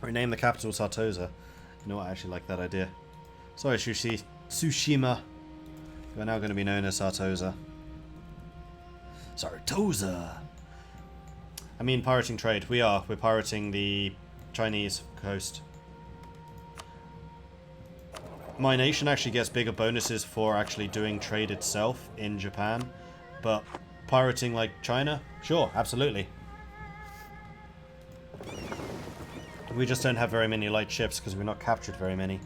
Rename the capital Sartosa. You know what, I actually like that idea. Sorry, Tsushima. You are now going to be known as Sartosa. Sartosa! I mean pirating trade. We're pirating the Chinese coast. My nation actually gets bigger bonuses for actually doing trade itself in Japan. But pirating like China? Sure, absolutely. We just don't have very many light ships because we're not captured very many.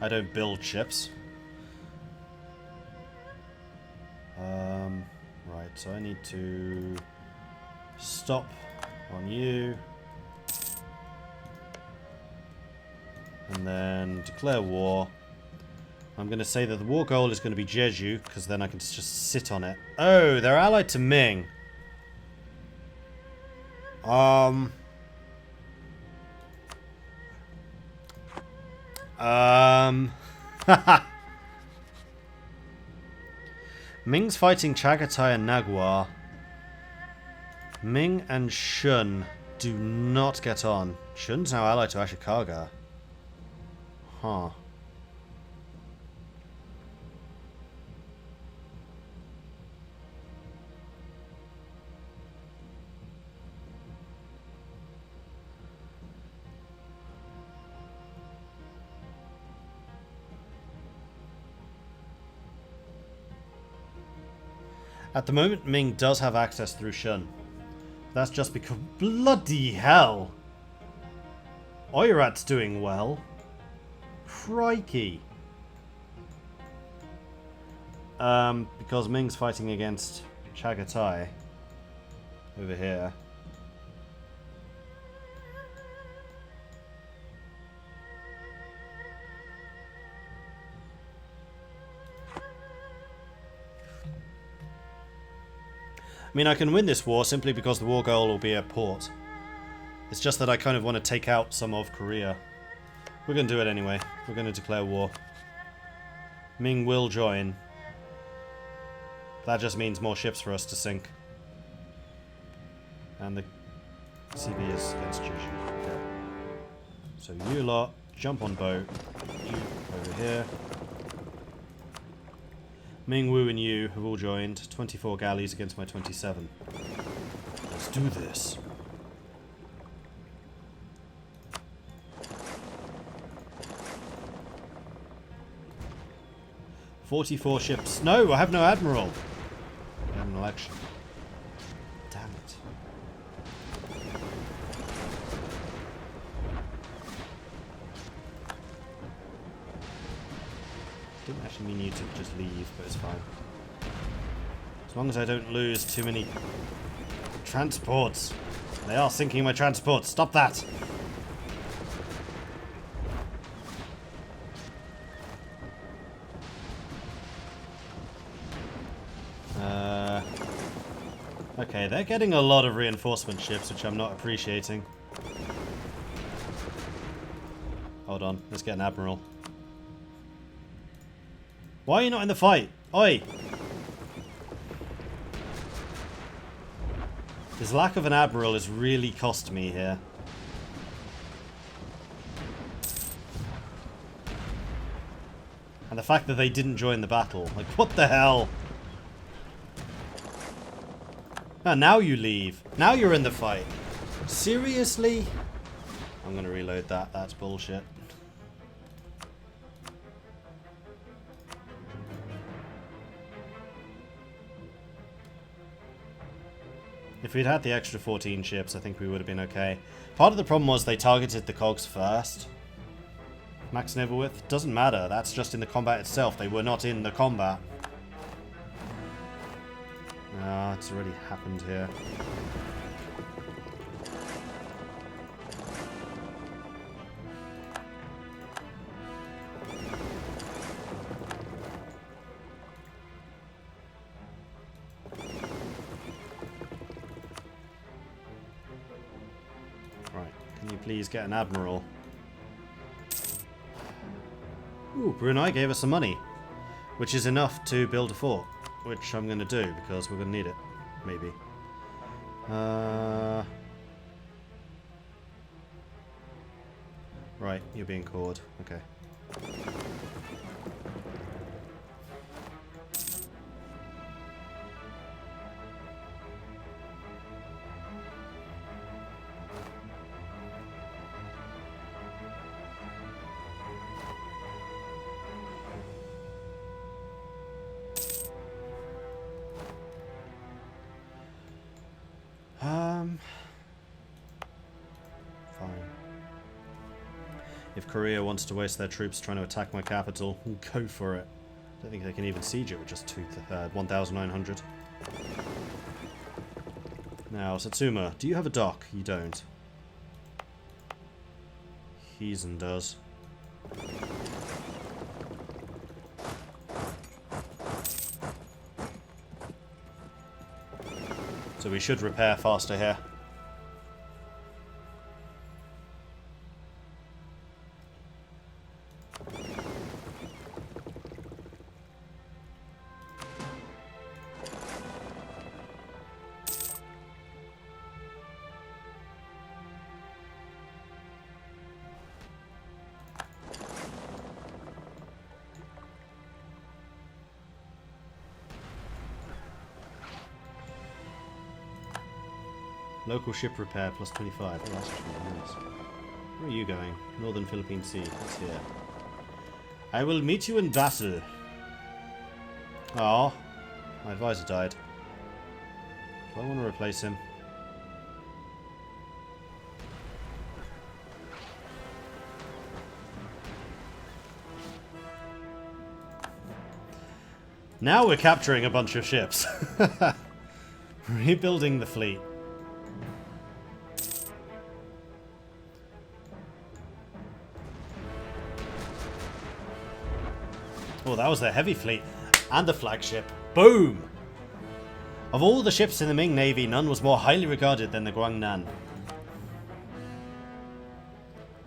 I don't build ships. Right, so I need to stop on you. And then declare war. I'm going to say that the war goal is going to be Jeju, because then I can just sit on it. Oh, they're allied to Ming. Ming's fighting Chagatai and Nagua. Ming and Shun do not get on. Shun's now allied to Ashikaga. Huh. At the moment, Ming does have access through Shun. That's just because... Bloody hell! Oirat's doing well. Crikey. Because Ming's fighting against Chagatai. Over here. I mean, I can win this war simply because the war goal will be a port. It's just that I kind of want to take out some of Korea. We're going to do it anyway. We're going to declare war. Ming will join. That just means more ships for us to sink. And the CB is against Jeju. Okay. So you lot, jump on boat. You over here. Ming, Wu, and you have all joined. 24 galleys against my 27. Let's do this. "44 ships. No, I have no admiral. I have an election. Damn it. Didn't actually mean you to just leave, but it's fine. As long as I don't lose too many transports. They are sinking my transports. Stop that! Okay, they're getting a lot of reinforcement ships, which I'm not appreciating. Hold on, let's get an admiral. Why are you not in the fight? Oi! This lack of an admiral has really cost me here. And the fact that they didn't join the battle. Like, what the hell? Ah, now you leave. Now you're in the fight. Seriously? I'm gonna reload that. That's bullshit. If we'd had the extra 14 ships, I think we would have been okay. Part of the problem was they targeted the cogs first. Max naval width? Doesn't matter. That's just in the combat itself. They were not in the combat. Ah, it's already happened here. Right, can you please get an admiral? Ooh, Brunei gave us some money, which is enough to build a fort. Which I'm going to do, because we're going to need it. Maybe. Right, you're being called. Okay. Fine. If Korea wants to waste their troops trying to attack my capital, go for it. I don't think they can even siege it with just 1,900. Now, Satsuma, do you have a dock? You don't. Heezen does. So we should repair faster here. Local ship repair plus 25. Oh, that's really nice. Where are you going? Northern Philippine Sea. That's here. I will meet you in battle. Oh, my advisor died. Do I want to replace him? Now we're capturing a bunch of ships. Rebuilding the fleet. Oh, that was their heavy fleet. And the flagship. Boom! Of all the ships in the Ming Navy, none was more highly regarded than the Guangnan.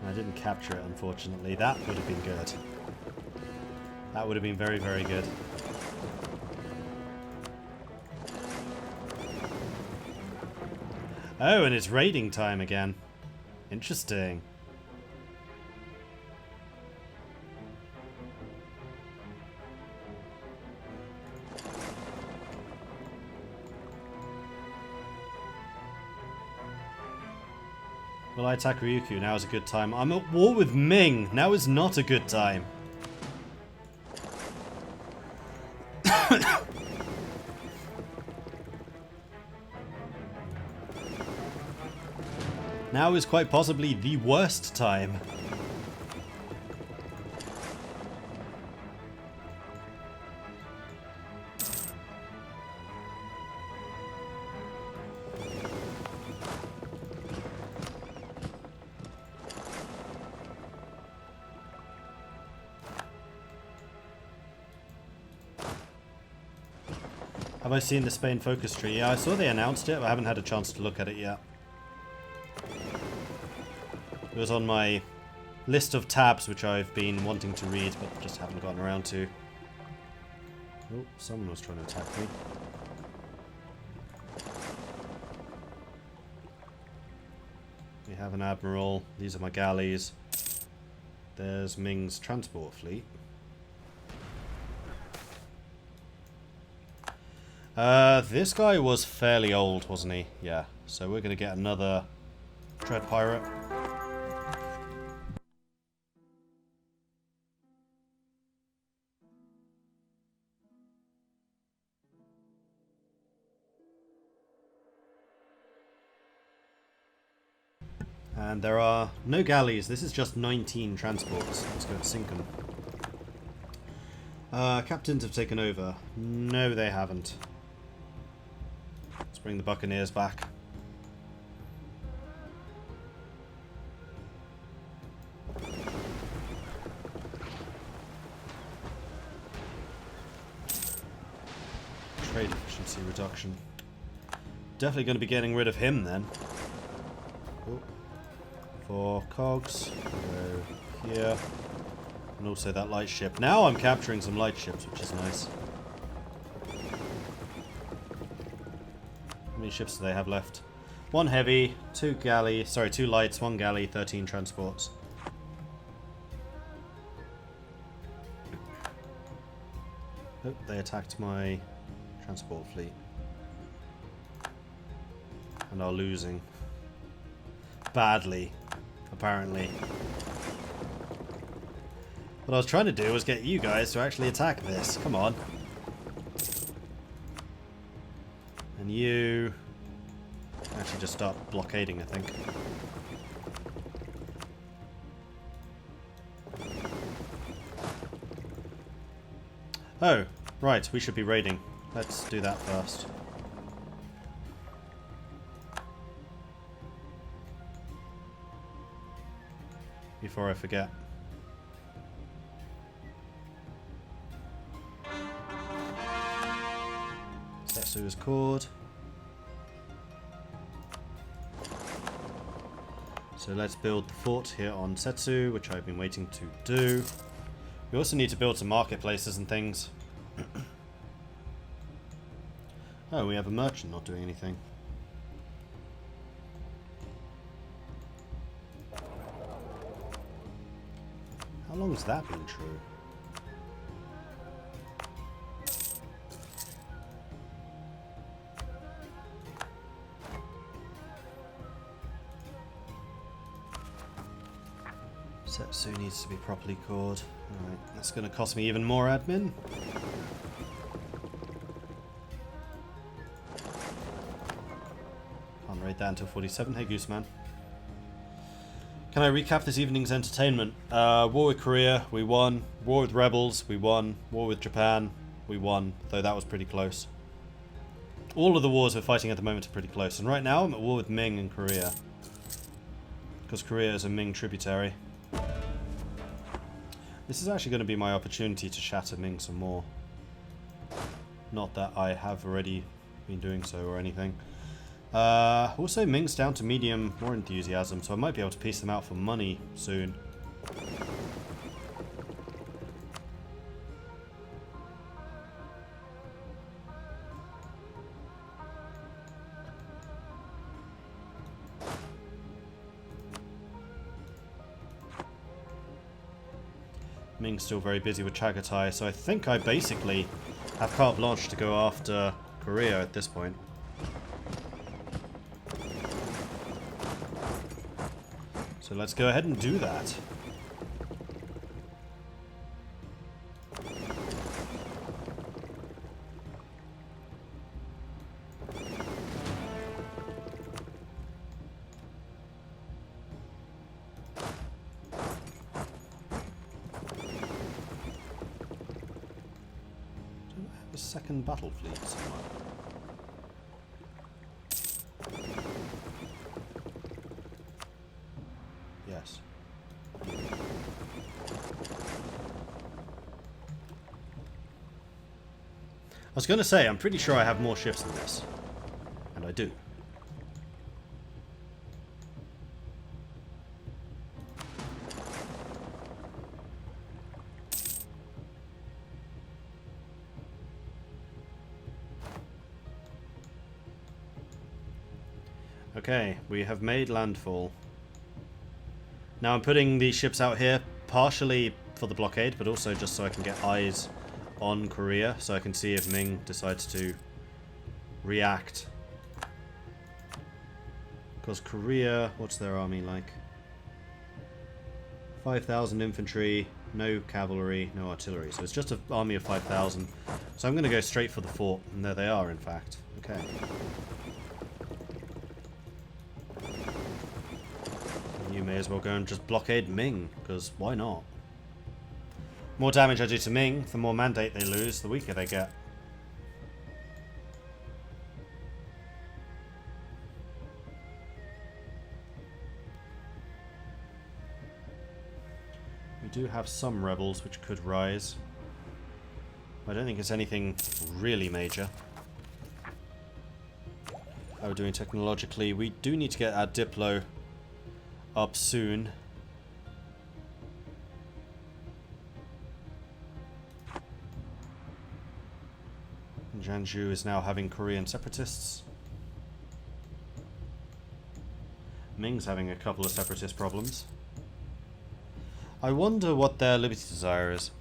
I didn't capture it, unfortunately. That would have been good. That would have been very, very good. Oh, and it's raiding time again. Interesting. Will I attack Ryukyu? Now is a good time. I'm at war with Ming. Now is not a good time. Now is quite possibly the worst time. Have I seen the Spain focus tree? Yeah, I saw they announced it, but I haven't had a chance to look at it yet. It was on my list of tabs which I've been wanting to read, but just haven't gotten around to. Oh, someone was trying to attack me. We have an admiral. These are my galleys. There's Ming's transport fleet. This guy was fairly old, wasn't he? Yeah. So we're going to get another Dread Pirate. And there are no galleys. This is just 19 transports. Let's go and sink them. Captains have taken over. No, they haven't. Let's bring the Buccaneers back. Trade efficiency reduction. Definitely going to be getting rid of him then. Oh. For cogs, go here. And also that light ship. Now I'm capturing some light ships, which is nice. How many ships do they have left? One heavy, two lights, one galley, 13 transports. they attacked my transport fleet. And are losing. Badly, apparently. What I was trying to do was get you guys to actually attack this. Come on. And you... actually just start blockading, I think. Oh, right, we should be raiding. Let's do that first. Before I forget. Setsu is called. So let's build the fort here on Setsu, which I've been waiting to do. We also need to build some marketplaces and things. Oh, we have a merchant not doing anything. How long has that been true? Setsu needs to be properly cored. Alright, that's going to cost me even more admin. Can't raid that until 47. Hey, Gooseman. Can I recap this evening's entertainment? War with Korea, we won. War with Rebels, we won. War with Japan, we won. Though that was pretty close. All of the wars we're fighting at the moment are pretty close. And right now I'm at war with Ming and Korea. Because Korea is a Ming tributary. This is actually going to be my opportunity to shatter Ming some more. Not that I have already been doing so or anything. Also, Ming's down to medium war enthusiasm, so I might be able to piece them out for money soon. Ming's still very busy with Chagatai, so I think I basically have carte blanche to go after Korea at this point. So let's go ahead and do that. Second battle fleet somewhere. Yes. I was going to say, I'm pretty sure I have more ships than this. And I do. Okay, we have made landfall. Now I'm putting these ships out here partially for the blockade, but also just so I can get eyes on Korea, so I can see if Ming decides to react. Because Korea, what's their army like? 5,000 infantry, no cavalry, no artillery. So it's just an army of 5,000. So I'm going to go straight for the fort, and there they are, in fact. Okay. You may as well go and just blockade Ming, because why not? More damage I do to Ming, the more mandate they lose, the weaker they get. We do have some rebels which could rise. I don't think it's anything really major. How we're doing technologically. We do need to get our Diplo up soon. Janju is now having Korean separatists. Ming's having a couple of separatist problems. I wonder what their liberty desire is.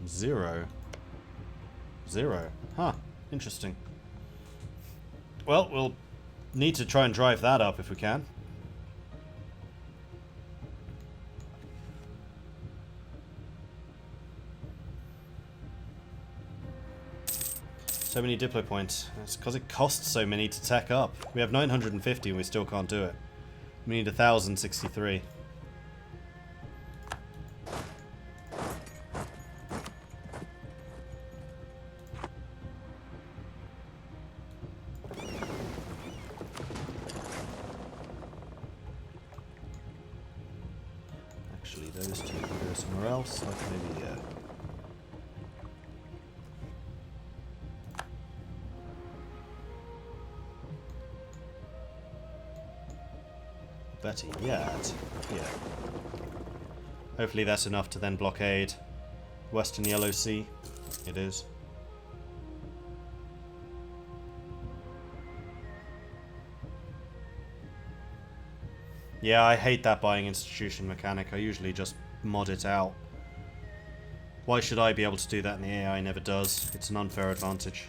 0. 0. Huh. Interesting. Well, we'll need to try and drive that up if we can. So many Diplo points. It's because it costs so many to tech up. We have 950 and we still can't do it. We need 1063. Actually, those two can go somewhere else, like maybe, yeah. Betty, yeah. Hopefully that's enough to then blockade Western Yellow Sea. It is. Yeah, I hate that buying institution mechanic. I usually just mod it out. Why should I be able to do that and the AI never does? It's an unfair advantage.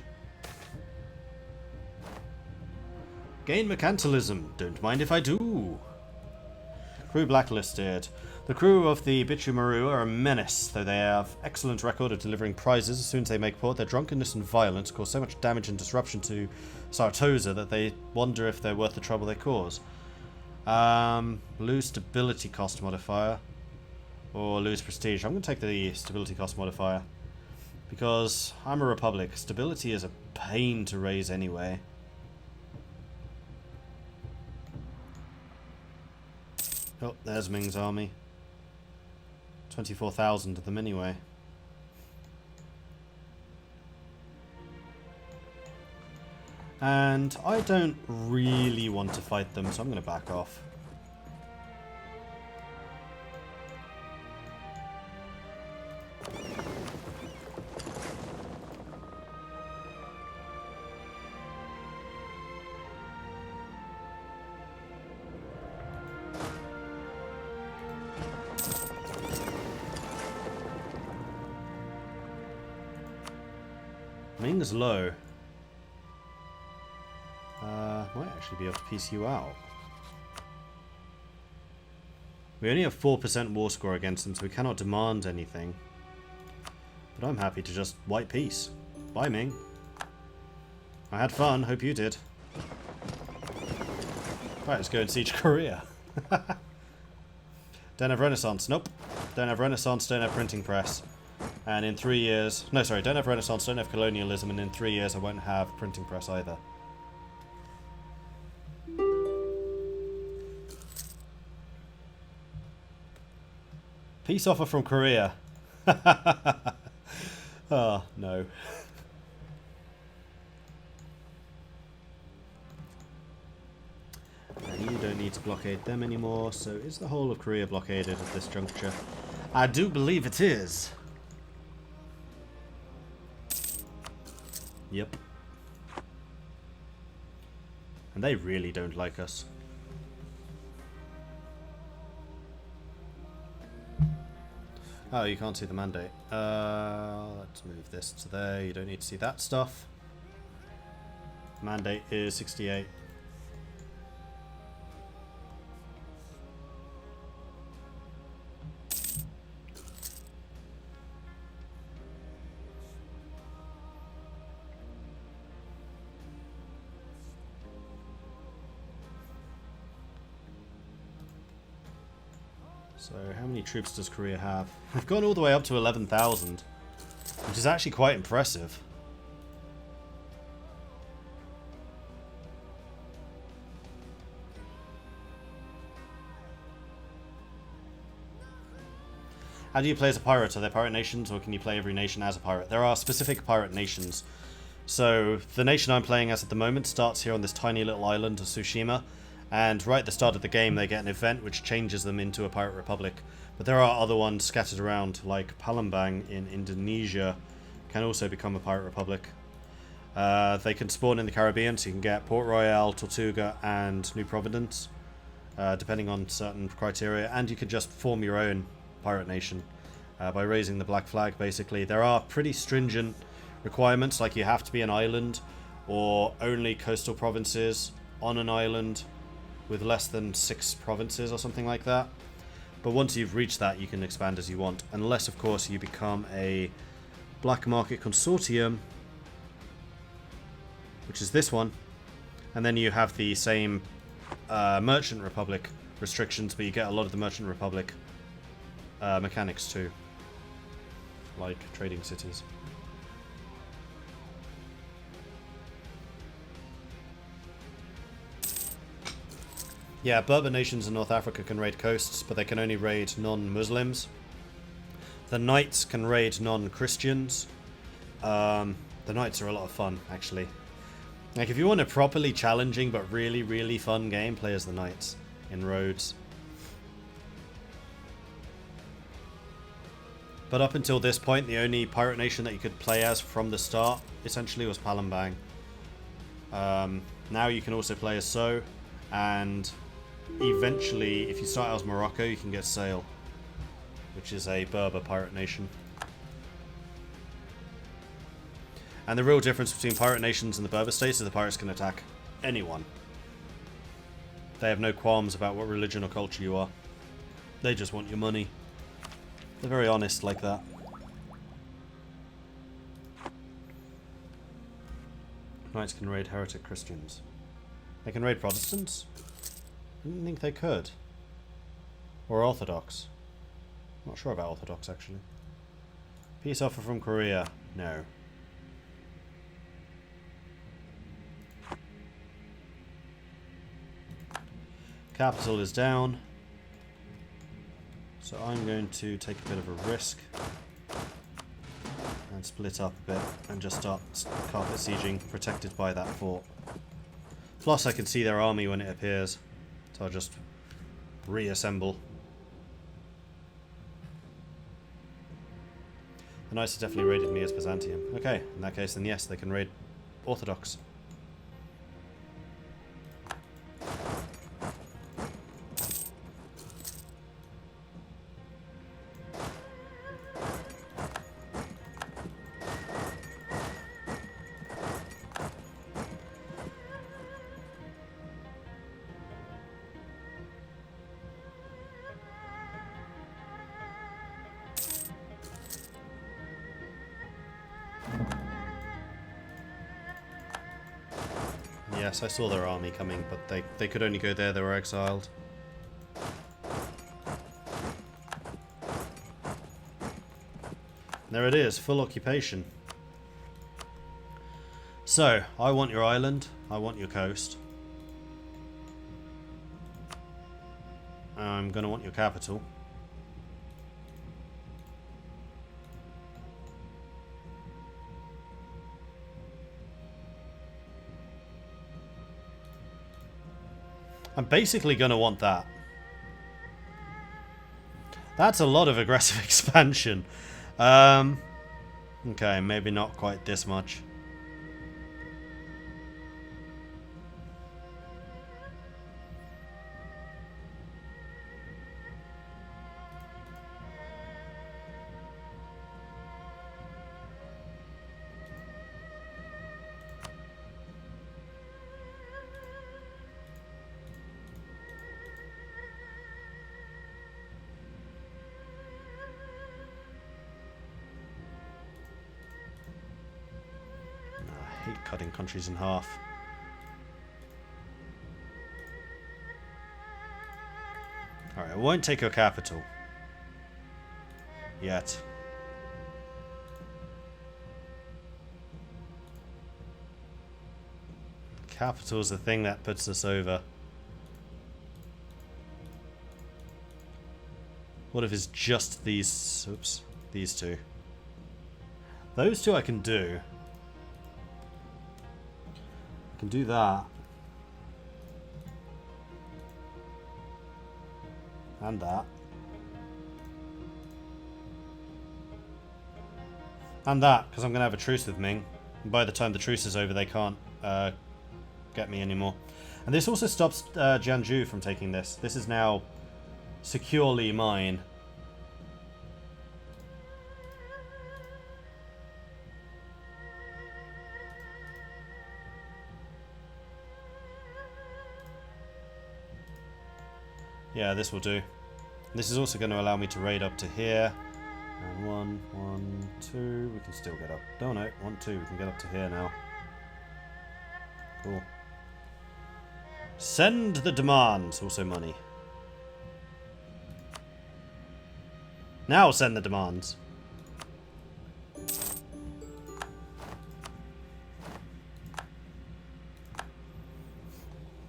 Gain mercantilism. Don't mind if I do. Crew blacklisted. The crew of the Bichumaru are a menace, though they have excellent record of delivering prizes as soon as they make port. Their drunkenness and violence cause so much damage and disruption to Sartosa that they wonder if they're worth the trouble they cause. Lose stability cost modifier or lose prestige. I'm going to take the stability cost modifier because I'm a republic. Stability is a pain to raise anyway. Oh, there's Ming's army. 24,000 of them anyway. And I don't really want to fight them, so I'm going to back off. Ming's low. Might actually be able to piece you out. We only have 4% war score against them, so we cannot demand anything. But I'm happy to just white peace. Bye, Ming. I had fun, hope you did. Right, let's go and siege Korea. Don't have Renaissance, nope. Don't have Renaissance, don't have printing press. And in 3 years... No, sorry, don't have Renaissance, don't have colonialism, and in 3 years I won't have printing press either. Peace offer from Korea. Oh, no. And you don't need to blockade them anymore, so is the whole of Korea blockaded at this juncture? I do believe it is. Yep. And they really don't like us. Oh, you can't see the mandate. Let's move this to there. You don't need to see that stuff. Mandate is 68. So, how many troops does Korea have? We've gone all the way up to 11,000, which is actually quite impressive. How do you play as a pirate? Are there pirate nations, or can you play every nation as a pirate? There are specific pirate nations. So, the nation I'm playing as at the moment starts here on this tiny little island of Tsushima. And right at the start of the game they get an event which changes them into a pirate republic. But there are other ones scattered around, like Palembang in Indonesia can also become a pirate republic. They can spawn in the Caribbean, so you can get Port Royal, Tortuga and New Providence, depending on certain criteria. And you can just form your own pirate nation by raising the black flag, basically. There are pretty stringent requirements, like you have to be an island or only coastal provinces on an island with less than 6 provinces or something like that. But once you've reached that, you can expand as you want, unless of course you become a black market consortium, which is this one, and then you have the same Merchant Republic restrictions, but you get a lot of the Merchant Republic mechanics too, like trading cities. Yeah, Berber nations in North Africa can raid coasts, but they can only raid non-Muslims. The Knights can raid non-Christians. The Knights are a lot of fun, actually. Like, if you want a properly challenging but really, really fun game, play as the Knights in Rhodes. But up until this point, the only pirate nation that you could play as from the start, essentially, was Palembang. Now you can also play as So, and eventually, if you start as Morocco, you can get Sale, which is a Berber pirate nation. And the real difference between pirate nations and the Berber states is the pirates can attack anyone. They have no qualms about what religion or culture you are. They just want your money. They're very honest like that. Knights can raid heretic Christians. They can raid Protestants? I didn't think they could. Or Orthodox. Not sure about Orthodox, actually. Peace offer from Korea? No. Capital is down. So I'm going to take a bit of a risk. And split up a bit and just start carpet sieging, protected by that fort. Plus I can see their army when it appears. So I'll just reassemble. The Knights have definitely raided me as Byzantium. Okay, in that case then yes, they can raid Orthodox. Yes, I saw their army coming, but they could only go there, they were exiled. There it is, full occupation. So, I want your island, I want your coast. I'm gonna want your capital. I'm basically going to want that. That's a lot of aggressive expansion. Okay, maybe not quite this much. Cutting countries in half. Alright, I won't take your capital. Yet. Capital's the thing that puts us over. What if it's just these... Oops. These two. Those two I can do. I can do that. And that. And that, because I'm going to have a truce with Ming. And by the time the truce is over, they can't get me anymore. And this also stops Jianzhou from taking this. This is now securely mine. Yeah, this will do. This is also going to allow me to raid up to here. And 1, 1, 2. We can still get up. No, no. 1, 2. We can get up to here now. Cool. Send the demands. Also money. Now send the demands.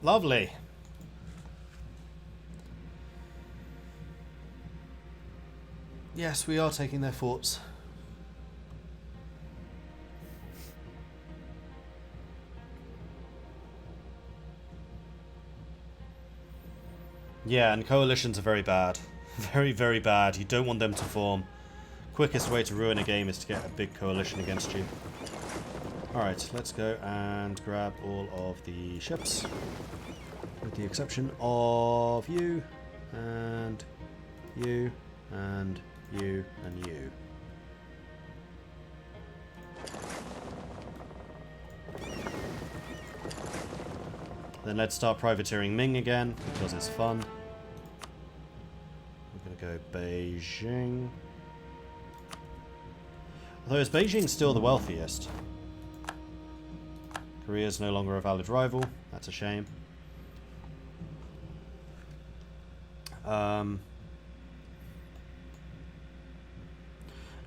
Lovely. Yes, we are taking their forts. Yeah, and coalitions are very bad. Very, very bad. You don't want them to form. Quickest way to ruin a game is to get a big coalition against you. Alright, let's go and grab all of the ships. With the exception of you, and you, and you, and you. Then let's start privateering Ming again, because it's fun. We're going to go Beijing. Although is Beijing still the wealthiest? Korea is no longer a valid rival. That's a shame.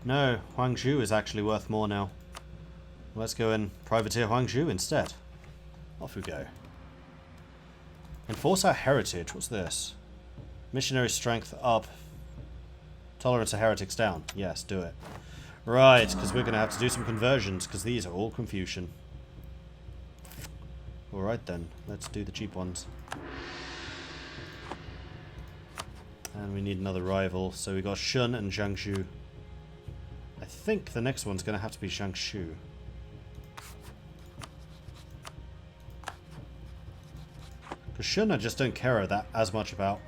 No, Huangzhou is actually worth more now. Let's go and privateer Huangzhou instead. Off we go. Enforce our heritage. What's this? Missionary strength up. Tolerance of heretics down. Yes, do it. Right, because we're going to have to do some conversions, because these are all Confucian. Alright then, let's do the cheap ones. And we need another rival, so we got Shun and Jiangsu. I think the next one's going to have to be Jiangsu. Because Shun I just don't care that as much about.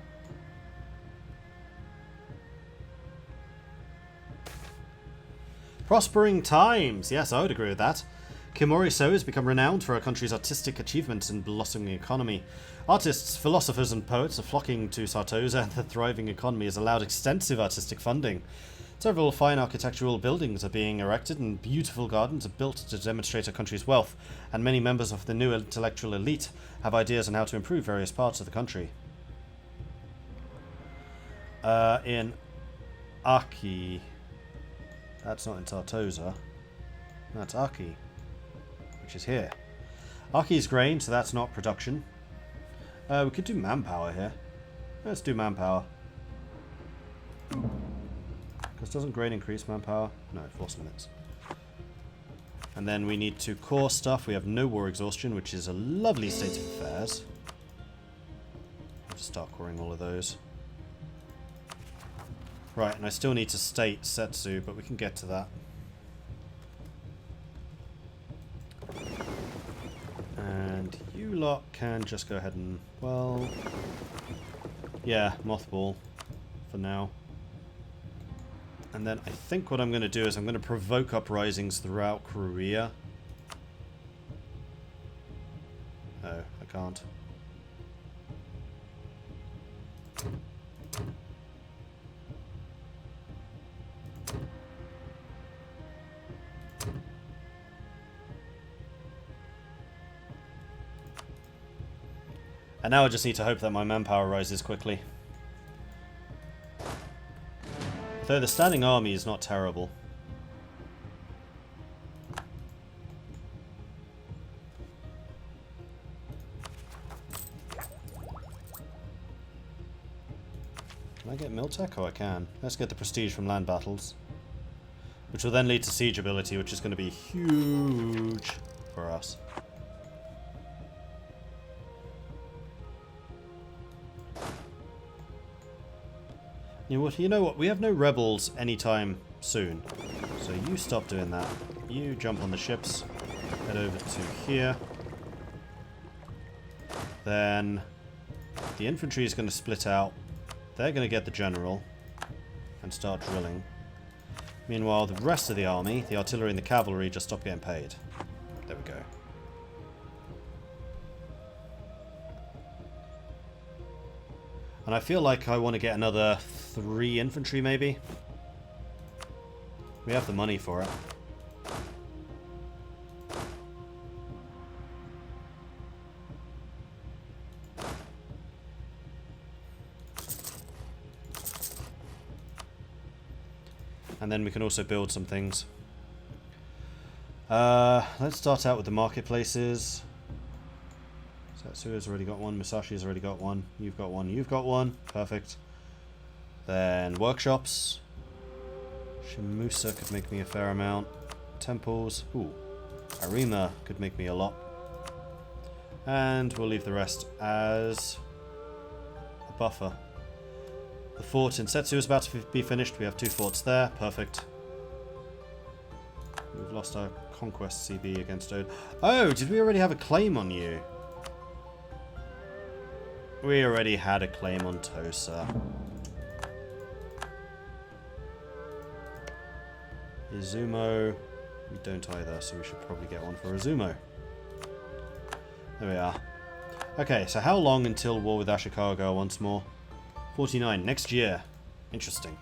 Prospering times! Yes, I would agree with that. Kimori-so has become renowned for our country's artistic achievements and blossoming economy. Artists, philosophers and poets are flocking to Sartosa, and the thriving economy has allowed extensive artistic funding. Several fine architectural buildings are being erected and beautiful gardens are built to demonstrate our country's wealth, and many members of the new intellectual elite have ideas on how to improve various parts of the country. In Aki... That's not in Sartosa. That's Aki, which is here. Aki's grain, so that's not production. We could do manpower here. Let's do manpower. Because doesn't grain increase manpower? No, force limits. And then we need to core stuff. We have no war exhaustion, which is a lovely state of affairs. I'll just start coring all of those. Right, and I still need to state Setsu, but we can get to that. And you lot can just go ahead and, well... yeah, mothball for now. And then I think what I'm going to do is I'm going to provoke uprisings throughout Korea. Oh, I can't. And now I just need to hope that my manpower rises quickly. Though the standing army is not terrible. Can I get Miltech? Oh, I can. Let's get the prestige from land battles. Which will then lead to siege ability, which is going to be huge for us. You know what? We have no rebels anytime soon. So you stop doing that. You jump on the ships. Head over to here. Then the infantry is going to split out. They're going to get the general and start drilling. Meanwhile, the rest of the army, the artillery and the cavalry, just stop getting paid. There we go. And I feel like I want to get another 3 infantry, maybe. We have the money for it. And then we can also build some things. Let's start out with the marketplaces. Satsua's already got one. Musashi's already got one. You've got one. You've got one. Perfect. Then workshops. Shimusa could make me a fair amount. Temples. Ooh. Arima could make me a lot. And we'll leave the rest as a buffer. The fort in Setsu is about to be finished. We have 2 forts there. Perfect. We've lost our conquest CB against Ode. Oh, did we already have a claim on you? We already had a claim on Tosa. Izumo. We don't either, so we should probably get one for Izumo. There we are. Okay, so how long until war with Ashikaga once more? 49, next year. Interesting.